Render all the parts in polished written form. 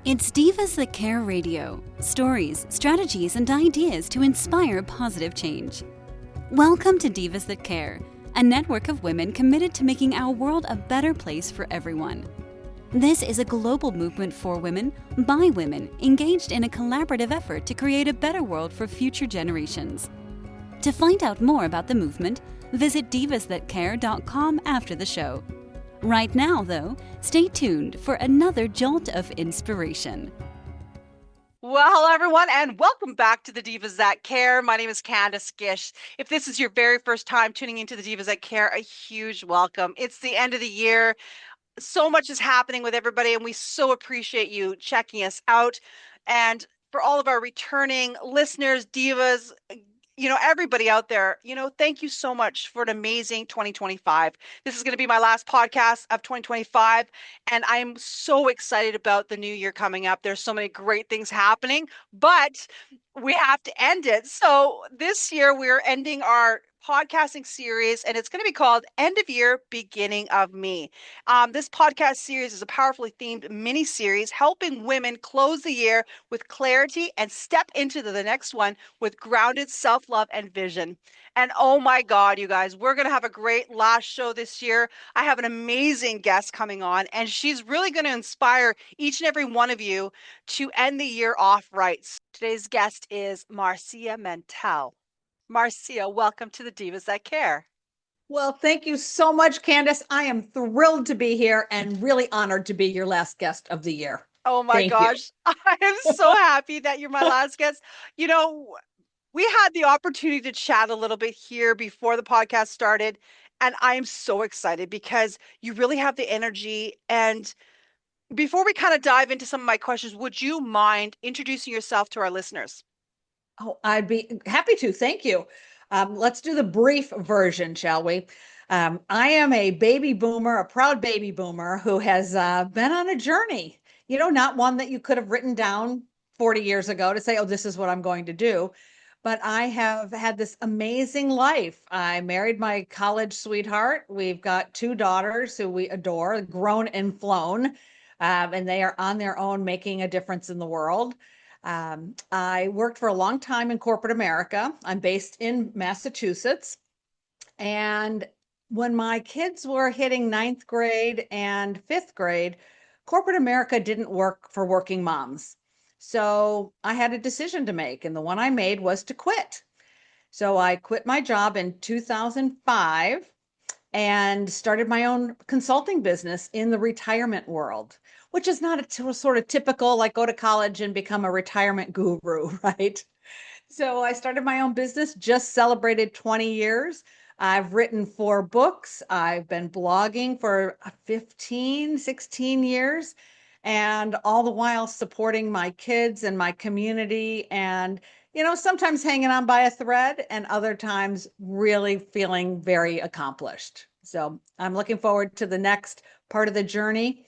It's Divas That Care Radio. Stories, strategies, and ideas to inspire positive change. Welcome to Divas That Care, a network of women committed to making our world a better place for everyone. This is a global movement for women, by women, engaged in a collaborative effort to create a better world for future generations. To find out more about the movement, visit divasthatcare.com after the show. Right now, though, stay tuned for another jolt of inspiration. Well, hello, everyone, and welcome back to the Divas That Care. My name is Candace Gish. If this is your very first time tuning into the Divas That Care, a huge welcome. It's the end of the year. So much is happening with everybody, and we so appreciate you checking us out. And for all of our returning listeners, divas, everybody out there, thank you so much for an amazing 2025. This is going to be my last podcast of 2025, and I'm so excited about the new year coming up. There's so many great things happening, but we have to end it. So this year we're ending our podcasting series, and it's going to be called End of Year, Beginning of Me. This podcast series is a powerfully themed mini series helping women close the year with clarity and step into the next one with grounded self-love and vision. And oh my God, you guys, we're going to have a great last show this year. I have an amazing guest coming on, and she's really going to inspire each and every one of you to end the year off right. Today's guest is Marcia Mantell. Marcia, welcome to the Divas That Care. Well, thank you so much, Candace. I am thrilled to be here and really honored to be your last guest of the year. Oh my gosh. I am so happy that you're my last guest. We had the opportunity to chat a little bit here before the podcast started, and I am so excited because you really have the energy. And before we kind of dive into some of my questions, would you mind introducing yourself to our listeners? Oh, I'd be happy to. Thank you. Let's do the brief version, shall we? I am a baby boomer, a proud baby boomer who has been on a journey, not one that you could have written down 40 years ago to say, oh, this is what I'm going to do. But I have had this amazing life. I married my college sweetheart. We've got two daughters who we adore, grown and flown, and they are on their own making a difference in the world. I worked for a long time in corporate America. I'm based in Massachusetts. And when my kids were hitting ninth grade and fifth grade, corporate America didn't work for working moms. So I had a decision to make, and the one I made was to quit. So I quit my job in 2005 and started my own consulting business in the retirement world, which is not a sort of typical, like go to college and become a retirement guru, right? So I started my own business, just celebrated 20 years. I've written 4 books. I've been blogging for 15, 16 years, and all the while supporting my kids and my community, and sometimes hanging on by a thread and other times really feeling very accomplished. So I'm looking forward to the next part of the journey.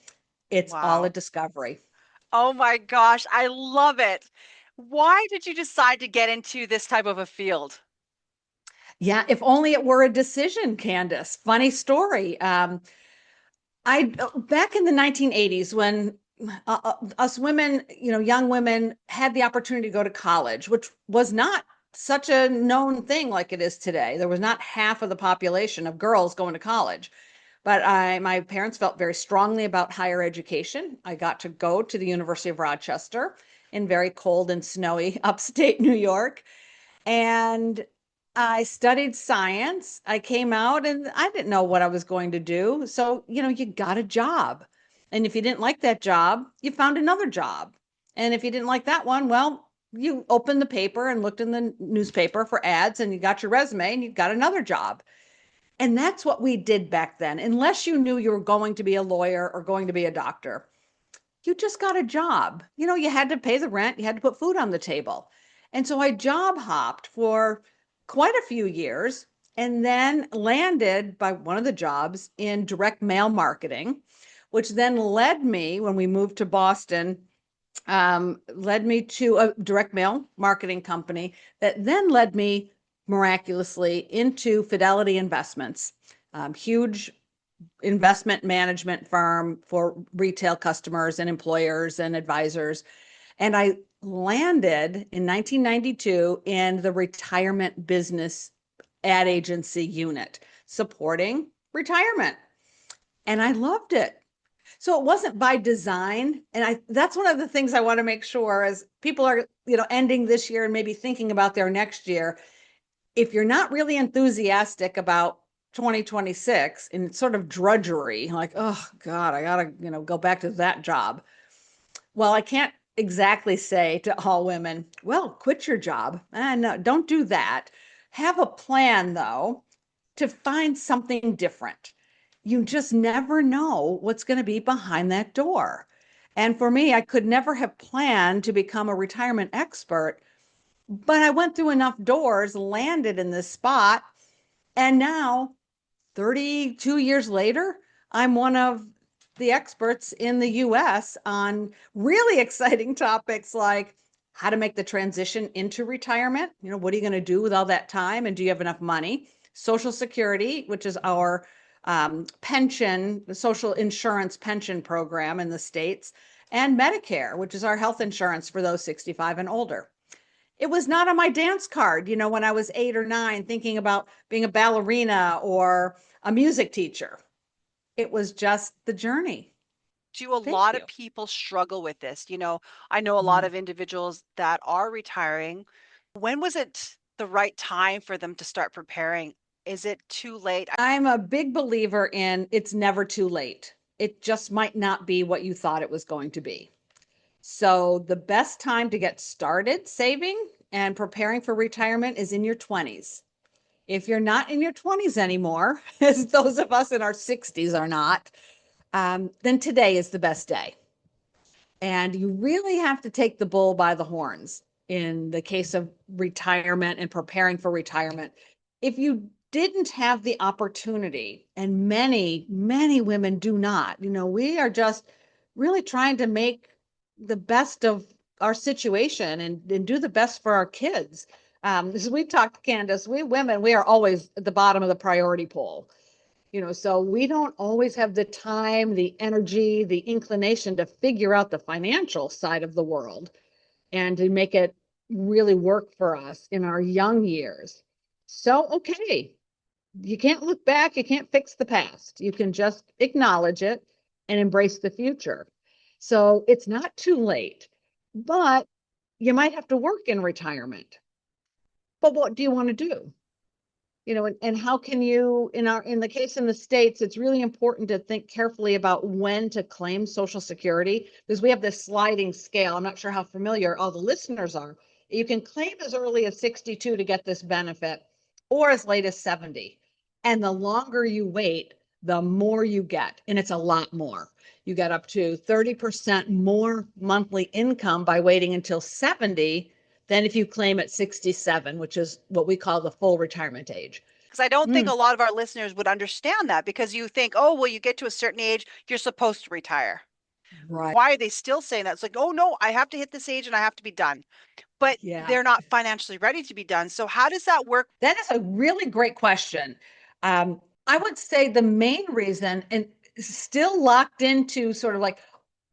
It's all a discovery. Oh my gosh, I love it. Why did you decide to get into this type of a field? Yeah, if only it were a decision, Candace. Funny story. Back in the 1980s, when us women, young women had the opportunity to go to college, which was not such a known thing like it is today. There was not half of the population of girls going to college. But my parents felt very strongly about higher education. I got to go to the University of Rochester in very cold and snowy upstate New York. And I studied science. I came out and I didn't know what I was going to do. So, you got a job. And if you didn't like that job, you found another job. And if you didn't like that one, well, you opened the paper and looked in the newspaper for ads and you got your resume and you got another job. And that's what we did back then. Unless you knew you were going to be a lawyer or going to be a doctor, you just got a job. You had to pay the rent, you had to put food on the table. And so I job hopped for quite a few years and then landed by one of the jobs in direct mail marketing, which then led me, when we moved to Boston, led me to a direct mail marketing company that then led me miraculously into Fidelity Investments, huge investment management firm for retail customers and employers and advisors. And I landed in 1992 in the retirement business ad agency unit supporting retirement. And I loved it. So it wasn't by design. And that's one of the things I want to make sure as people are, ending this year and maybe thinking about their next year. If you're not really enthusiastic about 2026 and sort of drudgery, like, oh God, I gotta, go back to that job. Well, I can't exactly say to all women, well, quit your job. No, don't do that. Have a plan though to find something different. You just never know what's going to be behind that door. And for me, I could never have planned to become a retirement expert, but I went through enough doors, landed in this spot, and now 32 years later, I'm one of the experts in the US on really exciting topics like how to make the transition into retirement. What are you going to do with all that time? And do you have enough money? Social Security, which is our pension, the social insurance pension program in the States, and Medicare, which is our health insurance for those 65 and older. It was not on my dance card, when I was 8 or 9, thinking about being a ballerina or a music teacher. It was just the journey. Do a Thank lot you. of people struggle with this? I know a lot of individuals that are retiring. When was it the right time for them to start preparing? Is it too late? I'm a big believer in it's never too late. It just might not be what you thought it was going to be. So the best time to get started saving and preparing for retirement is in your 20s. If you're not in your 20s anymore, as those of us in our 60s are not, then today is the best day. And you really have to take the bull by the horns in the case of retirement and preparing for retirement. If you didn't have the opportunity, and many, many women do not, we are just really trying to make the best of our situation and do the best for our kids. As we talked, Candace, we women, we are always at the bottom of the priority poll. So we don't always have the time, the energy, the inclination to figure out the financial side of the world and to make it really work for us in our young years. So, okay, you can't look back, you can't fix the past. You can just acknowledge it and embrace the future. So it's not too late, but you might have to work in retirement. But what do you want to do? And how can you, in the case in the States, it's really important to think carefully about when to claim Social Security, because we have this sliding scale. I'm not sure how familiar all the listeners are. You can claim as early as 62 to get this benefit, or as late as 70. And the longer you wait, the more you get. And it's a lot more. You get up to 30% more monthly income by waiting until 70 than if you claim at 67, which is what we call the full retirement age. Because I don't think a lot of our listeners would understand that, because you think, oh, well, you get to a certain age, you're supposed to retire. Right. Why are they still saying that? It's like, oh, no, I have to hit this age and I have to be done. But they're not financially ready to be done. So how does that work? That is a really great question. I would say the main reason, and still locked into sort of like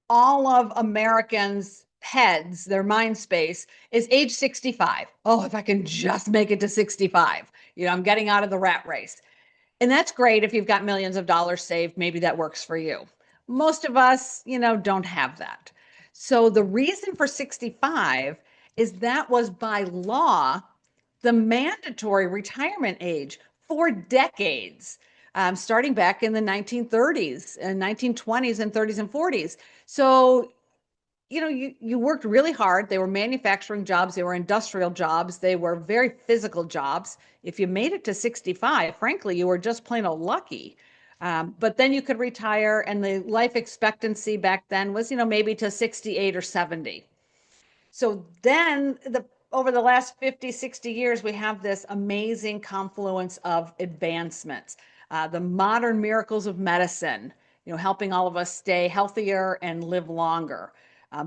all of Americans' heads, their mind space, is age 65. Oh, if I can just make it to 65, I'm getting out of the rat race. And that's great if you've got millions of dollars saved, maybe that works for you. Most of us, don't have that. So the reason for 65 is that was by law the mandatory retirement age for decades, starting back in the 1930s and 1920s and 30s and 40s. So you worked really hard. They were manufacturing jobs, they were industrial jobs, they were very physical jobs. If you made it to 65, frankly, you were just plain old lucky. But then you could retire, and the life expectancy back then was, maybe to 68 or 70. So then over the last 50, 60 years, we have this amazing confluence of advancements, the modern miracles of medicine, helping all of us stay healthier and live longer.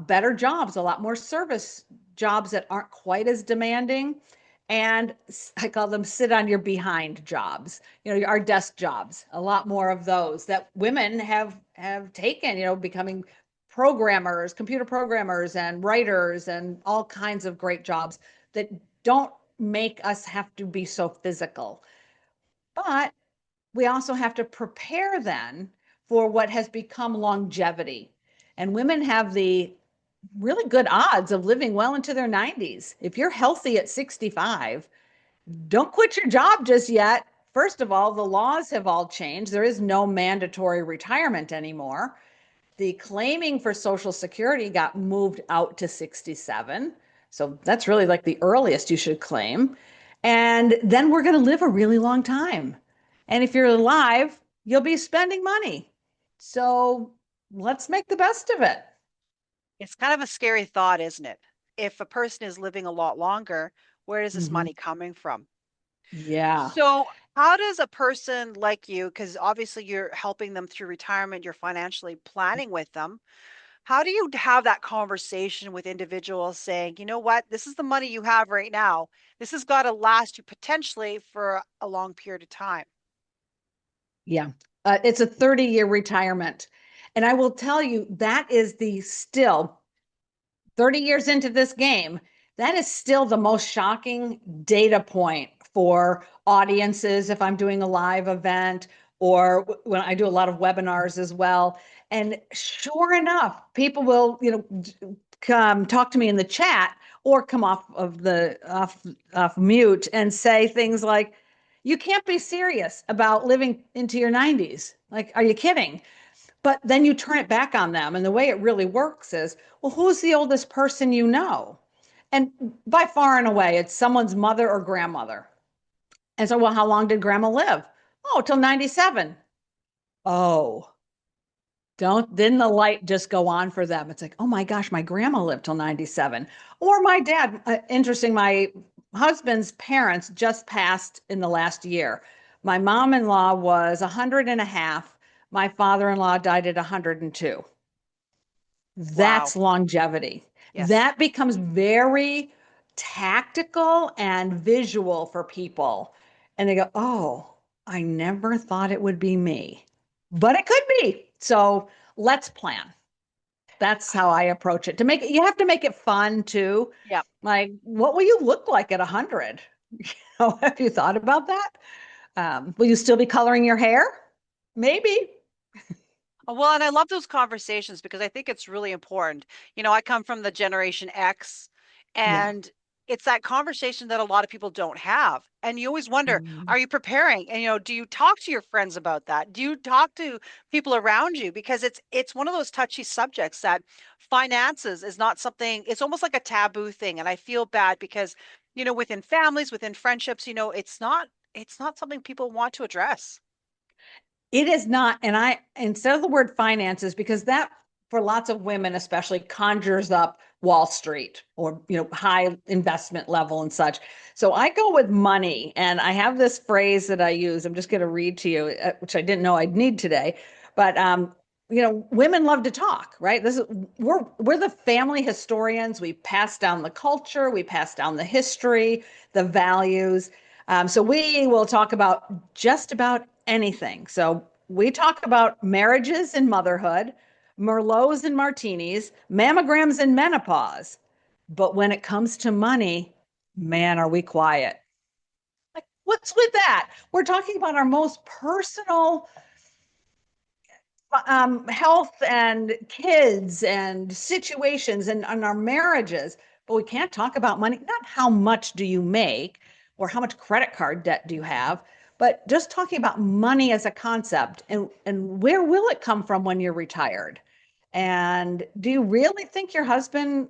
Better jobs, a lot more service jobs that aren't quite as demanding. and I call them sit on your behind jobs, our desk jobs, a lot more of those that women have taken, becoming programmers, computer programmers and writers and all kinds of great jobs that don't make us have to be so physical. But we also have to prepare then for what has become longevity. And women have the really good odds of living well into their 90s. If you're healthy at 65, don't quit your job just yet. First of all, the laws have all changed. There is no mandatory retirement anymore. The claiming for Social Security got moved out to 67. So that's really like the earliest you should claim. And then we're going to live a really long time. And if you're alive, you'll be spending money. So let's make the best of it. It's kind of a scary thought, isn't it? If a person is living a lot longer, where is this Mhm. money coming from? Yeah. So, how does a person like you, because obviously you're helping them through retirement, you're financially planning with them, how do you have that conversation with individuals saying, you know what, this is the money you have right now. This has got to last you potentially for a long period of time. Yeah. It's a 30-year retirement. And I will tell you, that is the still 30 years into this game, that is still the most shocking data point for audiences if I'm doing a live event or when I do a lot of webinars as well. And sure enough, people will, come talk to me in the chat or come off mute and say things like, "You can't be serious about living into your 90s. Like, are you kidding?" But then you turn it back on them. And the way it really works is, well, who's the oldest person you know? And by far and away, it's someone's mother or grandmother. And so, well, how long did grandma live? Oh, till 97. Oh, didn't the light just go on for them? It's like, oh my gosh, my grandma lived till 97. Or my dad, interesting, my husband's parents just passed in the last year. My mom-in-law was 100 and a half. My father-in-law died at 102. Wow. That's longevity. Yes. That becomes very tactical and visual for people. And they go, oh, I never thought it would be me, but it could be. So let's plan. That's how I approach it. To make it, you have to make it fun too. Yeah. Like, what will you look like at 100? Have you thought about that? Will you still be coloring your hair? Maybe. Well, and I love those conversations because I think it's really important. I come from the Generation X, Yeah. and it's that conversation that a lot of people don't have. And you always wonder, Mm. are you preparing? And do you talk to your friends about that? Do you talk to people around you? Because it's one of those touchy subjects that finances is not something, it's almost like a taboo thing. And I feel bad because, within families, within friendships, it's not something people want to address. It is not. And I, instead of the word finances, because that for lots of women, especially conjures up Wall Street or, high investment level and such. So I go with money. And I have this phrase that I use. I'm just going to read to you, which I didn't know I'd need today. But, women love to talk, right? We're the family historians. We pass down the culture, we pass down the history, the values. So we will talk about just about anything. So we talk about marriages and motherhood, Merlots and martinis, mammograms and menopause. But when it comes to money, man, are we quiet. Like, what's with that? We're talking about our most personal health and kids and situations and our marriages, but we can't talk about money. Not how much do you make or how much credit card debt do you have, but just talking about money as a concept and where will it come from when you're retired? And do you really think your husband,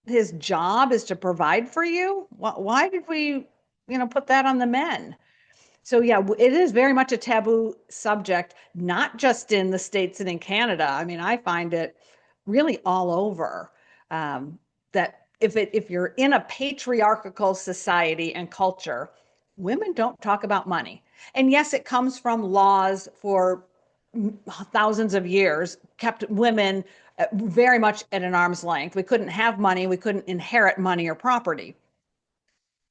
his job is to provide for you? Why did we, put that on the men? So yeah, it is very much a taboo subject, not just in the States and in Canada. I mean, I find it really all over. That if you're in a patriarchal society and culture, women don't talk about money. And yes, it comes from laws for thousands of years, kept women very much at an arm's length. We couldn't have money, we couldn't inherit money or property.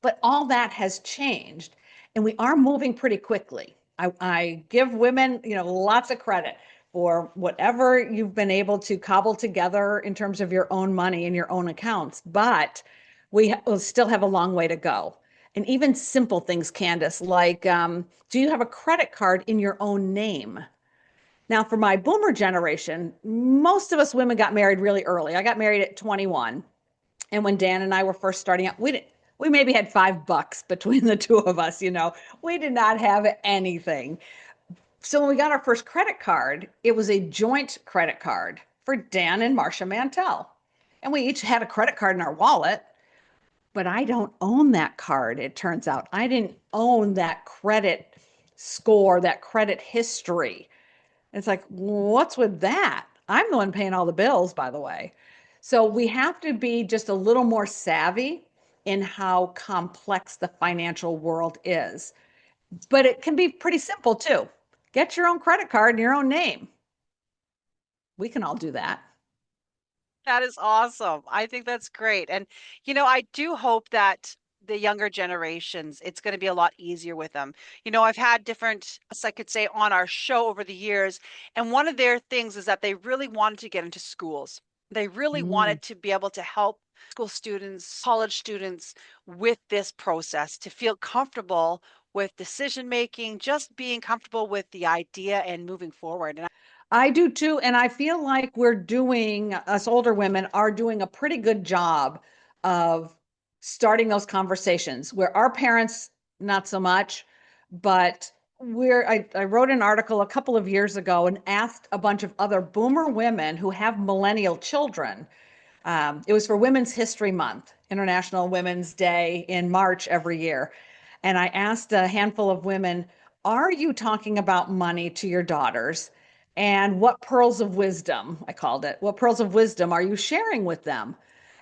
But all that has changed, and we are moving pretty quickly. I give women, lots of credit for whatever you've been able to cobble together in terms of your own money and your own accounts, but will still have a long way to go. And even simple things, Candace, like do you have a credit card in your own name? Now, for my boomer generation, most of us women got married really early. I got married at 21. And when Dan and I were first starting out, we maybe had $5 between the two of us, We did not have anything. So when we got our first credit card, it was a joint credit card for Dan and Marcia Mantell. And we each had a credit card in our wallet, but I don't own that card, it turns out. I didn't own that credit score, that credit history. It's like, what's with that? I'm the one paying all the bills, by the way. So we have to be just a little more savvy in how complex the financial world is. But it can be pretty simple too. Get your own credit card in your own name. We can all do that. That is awesome. I think that's great. And, I do hope that the younger generations, it's going to be a lot easier with them. I've had different, as I could say, on our show over the years. And one of their things is that they really wanted to get into schools. They really Mm. wanted to be able to help school students, college students with this process, to feel comfortable with decision making, just being comfortable with the idea and moving forward. And I do too. And I feel like us older women are doing a pretty good job of starting those conversations where our parents, not so much, but I wrote an article a couple of years ago and asked a bunch of other boomer women who have millennial children. It was for Women's History Month, International Women's Day in March every year. And I asked a handful of women, are you talking about money to your daughters? And what pearls of wisdom, I called it, what pearls of wisdom are you sharing with them?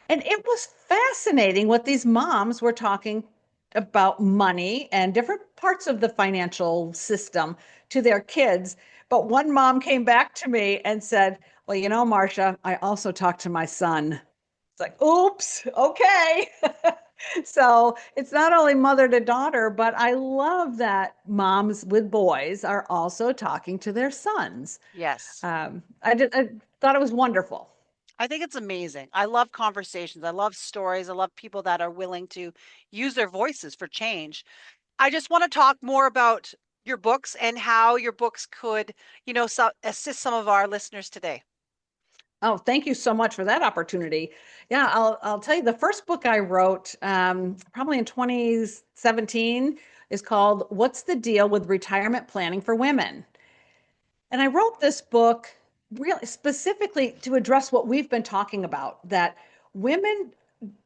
And it was fascinating what these moms were talking about money and different parts of the financial system to their kids. But one mom came back to me and said, well, Marcia, I also talked to my son. It's like, oops, okay. So it's not only mother to daughter, but I love that moms with boys are also talking to their sons. yes. I thought it was wonderful. I think it's amazing. I love conversations. I love stories. I love people that are willing to use their voices for change. I just want to talk more about your books and how your books could, assist some of our listeners today. Oh, thank you so much for that opportunity. Yeah, I'll tell you the first book I wrote, probably in 2017, is called "What's the Deal with Retirement Planning for Women?" And I wrote this book really specifically to address what we've been talking about, that women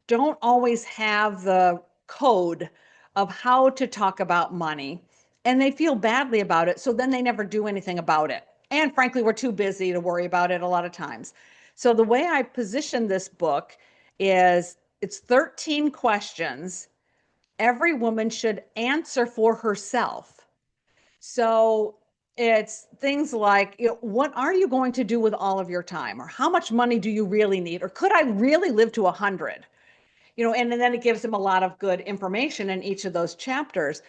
don't always have the code of how to talk about money, and they feel badly about it. So then they never do anything about it. And frankly, we're too busy to worry about it a lot of times. So the way I position this book is it's 13 questions every woman should answer for herself. So it's things like, what are you going to do with all of your time? Or how much money do you really need? Or could I really live to 100? And then it gives them a lot of good information in each of those chapters.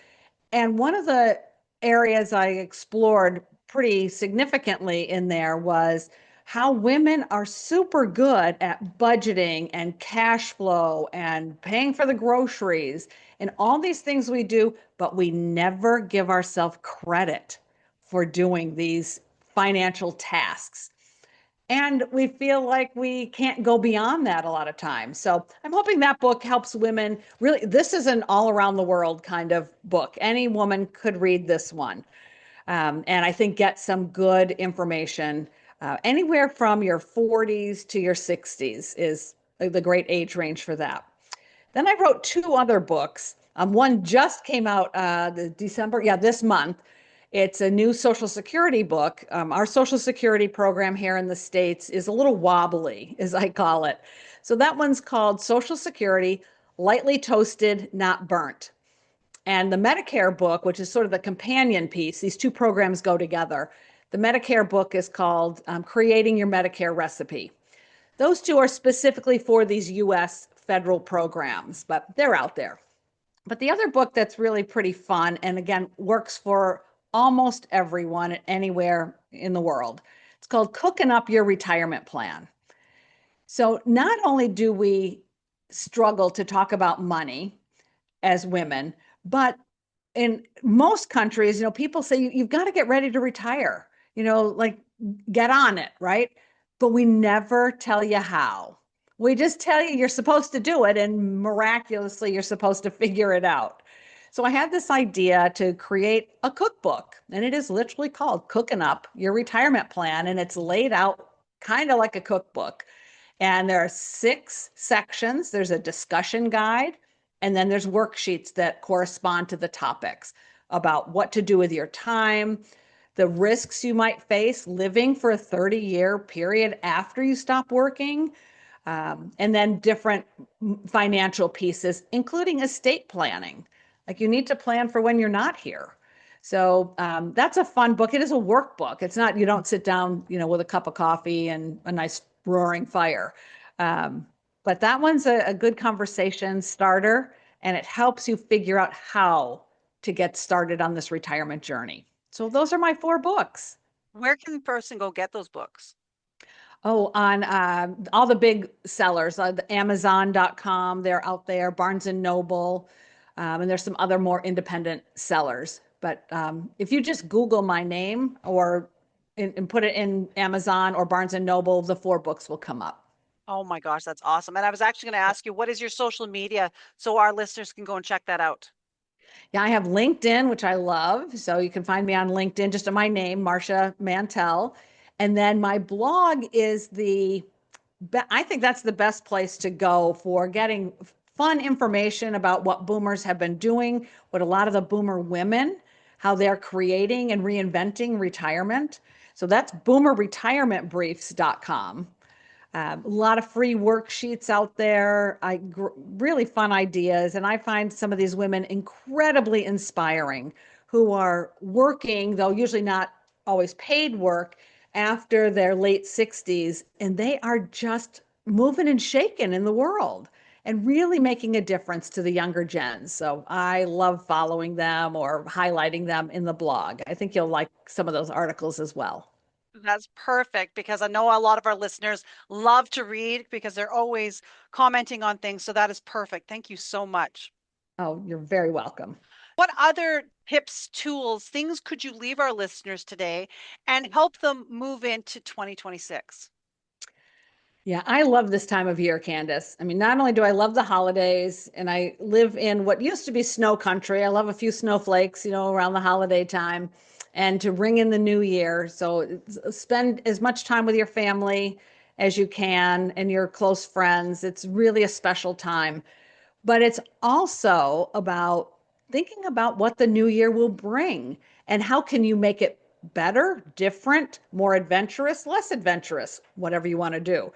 And one of the areas I explored pretty significantly in there was how women are super good at budgeting and cash flow and paying for the groceries and all these things we do, but we never give ourselves credit for doing these financial tasks. And we feel like we can't go beyond that a lot of times. So I'm hoping that book helps women. Really, this is an all around the world kind of book. Any woman could read this one. And I think get some good information. Anywhere from your 40s to your 60s is the great age range for that. Then I wrote two other books. One just came out this month. It's a new Social Security book. Our Social Security program here in the States is a little wobbly, as I call it. So that one's called Social Security, Lightly Toasted, Not Burnt. And the Medicare book, which is sort of the companion piece, these two programs go together. The Medicare book is called Creating Your Medicare Recipe. Those two are specifically for these US federal programs, but they're out there. But the other book that's really pretty fun and again works for almost everyone anywhere in the world, it's called Cooking Up Your Retirement Plan. So not only do we struggle to talk about money as women, but in most countries, people say you've got to get ready to retire, like get on it, right? But we never tell you how. We just tell you you're supposed to do it, and miraculously, you're supposed to figure it out. So I had this idea to create a cookbook, and it is literally called Cooking Up Your Retirement Plan, and it's laid out kind of like a cookbook. And there are 6 sections. There's a discussion guide, and then there's worksheets that correspond to the topics about what to do with your time, the risks you might face living for a 30-year period after you stop working, and then different financial pieces, including estate planning. Like you need to plan for when you're not here. So that's a fun book. It is a workbook. It's not, you don't sit down, with a cup of coffee and a nice roaring fire. But that one's a good conversation starter, and it helps you figure out how to get started on this retirement journey. So those are my 4 books. Where can a person go get those books? Oh, on all the big sellers, the Amazon.com, they're out there, Barnes and Noble, and there's some other more independent sellers. But if you just Google my name and put it in Amazon or Barnes and Noble, the 4 books will come up. Oh my gosh, that's awesome. And I was actually going to ask you, what is your social media so our listeners can go and check that out? Yeah, I have LinkedIn, which I love. So you can find me on LinkedIn, just in my name, Marcia Mantell. And then my blog is I think that's the best place to go for getting fun information about what boomers have been doing, what a lot of the boomer women, how they're creating and reinventing retirement. So that's boomerretirementbriefs.com. A lot of free worksheets out there, really fun ideas. And I find some of these women incredibly inspiring who are working, though usually not always paid work, after their late 60s. And they are just moving and shaking in the world and really making a difference to the younger gens. So I love following them or highlighting them in the blog. I think you'll like some of those articles as well. That's perfect because I know a lot of our listeners love to read because they're always commenting on things. So that is perfect. Thank you so much. Oh, you're very welcome. What other tips, tools, things could you leave our listeners today and help them move into 2026? Yeah, I love this time of year, Candace. I mean, not only do I love the holidays, and I live in what used to be snow country. I love a few snowflakes, around the holiday time, and to ring in the new year. So spend as much time with your family as you can and your close friends. It's really a special time. But it's also about thinking about what the new year will bring and how can you make it better, different, more adventurous, less adventurous, whatever you want to do.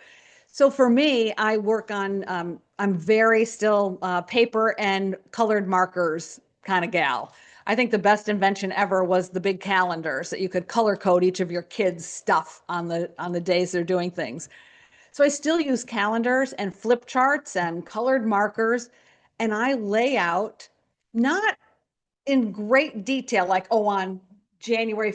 So for me, I work on, I'm very still paper and colored markers kind of gal. I think the best invention ever was the big calendars that you could color code each of your kids' stuff on the days they're doing things. So I still use calendars and flip charts and colored markers, and I lay out not in great detail, like, oh, on January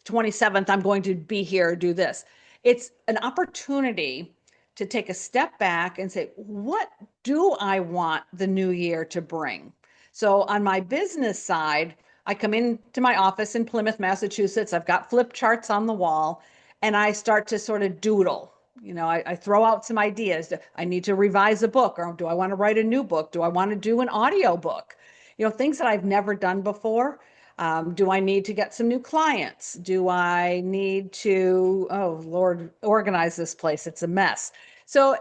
27th, I'm going to be here, do this. It's an opportunity to take a step back and say, what do I want the new year to bring? So on my business side, I come into my office in Plymouth, Massachusetts. I've got flip charts on the wall, and I start to sort of doodle. I throw out some ideas. I need to revise a book, or do I want to write a new book? Do I want to do an audio book? Things that I've never done before. Do I need to get some new clients? Do I need to, oh Lord, organize this place? It's a mess. So,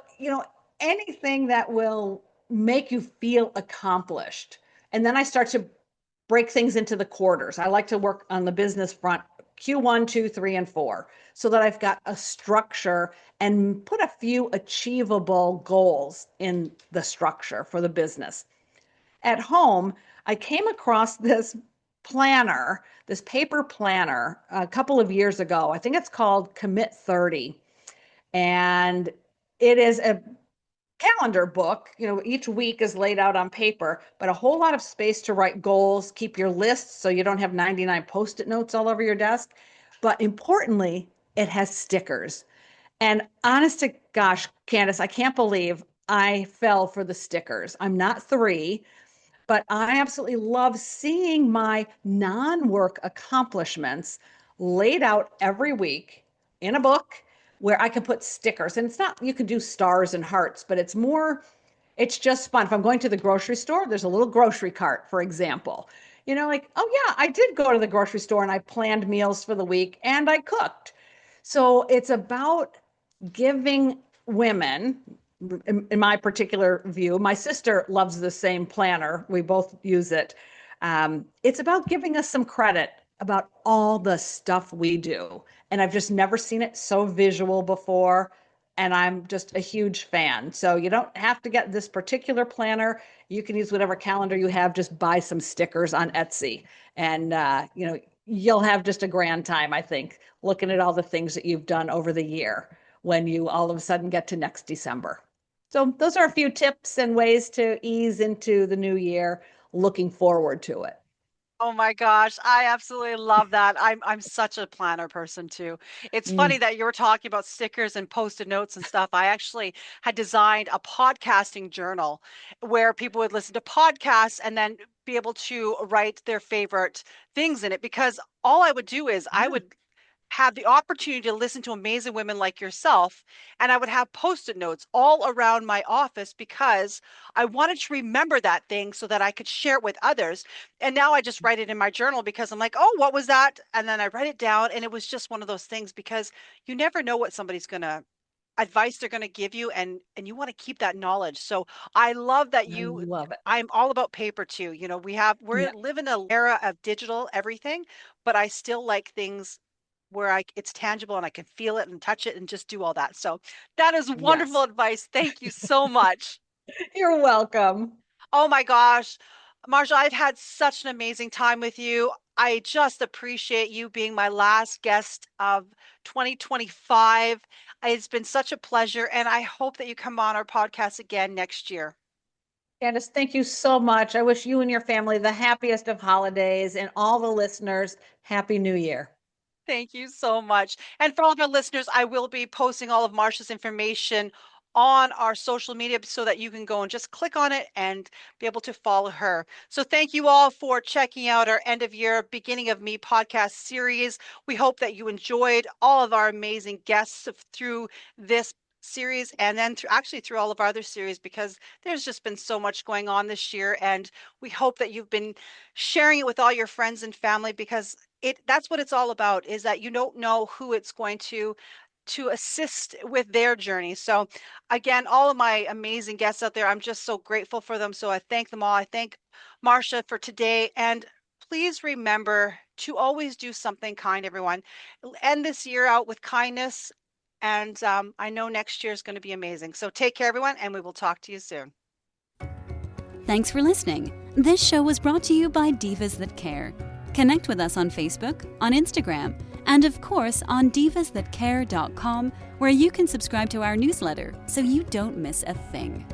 anything that will make you feel accomplished. And then I start to break things into the quarters. I like to work on the business front, Q1, 2, 3, and 4, so that I've got a structure and put a few achievable goals in the structure for the business. At home, I came across this planner, this paper planner, a couple of years ago. I think it's called Commit 30. And it is a calendar book. Each week is laid out on paper, but a whole lot of space to write goals, keep your lists so you don't have 99 Post-it notes all over your desk. But importantly, it has stickers. And honest to gosh, Candace, I can't believe I fell for the stickers. I'm not 3, but I absolutely love seeing my non-work accomplishments laid out every week in a book where I can put stickers. And it's not, you can do stars and hearts, but it's just fun. If I'm going to the grocery store, there's a little grocery cart, for example. Like, oh yeah, I did go to the grocery store and I planned meals for the week and I cooked. So it's about giving women, in my particular view, my sister loves the same planner. We both use it. It's about giving us some credit about all the stuff we do. And I've just never seen it so visual before. And I'm just a huge fan. So you don't have to get this particular planner. You can use whatever calendar you have, just buy some stickers on Etsy. And, you'll have just a grand time, I think, looking at all the things that you've done over the year when you all of a sudden get to next December. So those are a few tips and ways to ease into the new year, looking forward to it. Oh my gosh, I absolutely love that. I'm such a planner person too. It's funny Mm. that you were talking about stickers and post-it notes and stuff. I actually had designed a podcasting journal where people would listen to podcasts and then be able to write their favorite things in it, because all I would do is I Yeah. would have the opportunity to listen to amazing women like yourself, and I would have post-it notes all around my office because I wanted to remember that thing so that I could share it with others. And now I just write it in my journal because I'm like, oh, what was that? And then I write it down, and it was just one of those things, because you never know what somebody's gonna advice they're going to give you, and you want to keep that knowledge. So I love that I you love it. I'm all about paper too. We're Yeah. living an era of digital everything, but I still like things where it's tangible and I can feel it and touch it and just do all that. So that is wonderful Yes. advice. Thank you so much. You're welcome. Oh my gosh. Marcia, I've had such an amazing time with you. I just appreciate you being my last guest of 2025. It's been such a pleasure, and I hope that you come on our podcast again next year. Candace, thank you so much. I wish you and your family the happiest of holidays, and all the listeners, Happy New Year. Thank you so much. And for all of our listeners, I will be posting all of Marcia's information on our social media so that you can go and just click on it and be able to follow her. So thank you all for checking out our end of year, beginning of me podcast series. We hope that you enjoyed all of our amazing guests through this series, and then through all of our other series, because there's just been so much going on this year, and we hope that you've been sharing it with all your friends and family, because that's what it's all about, is that you don't know who it's going to assist with their journey. So again, all of my amazing guests out there, I'm just so grateful for them. So I thank them all. I thank Marcia for today. And please remember to always do something kind, everyone. End this year out with kindness. And I know next year is going to be amazing. So take care, everyone, and we will talk to you soon. Thanks for listening. This show was brought to you by Divas That Care. Connect with us on Facebook, on Instagram, and of course on divasthatcare.com, where you can subscribe to our newsletter so you don't miss a thing.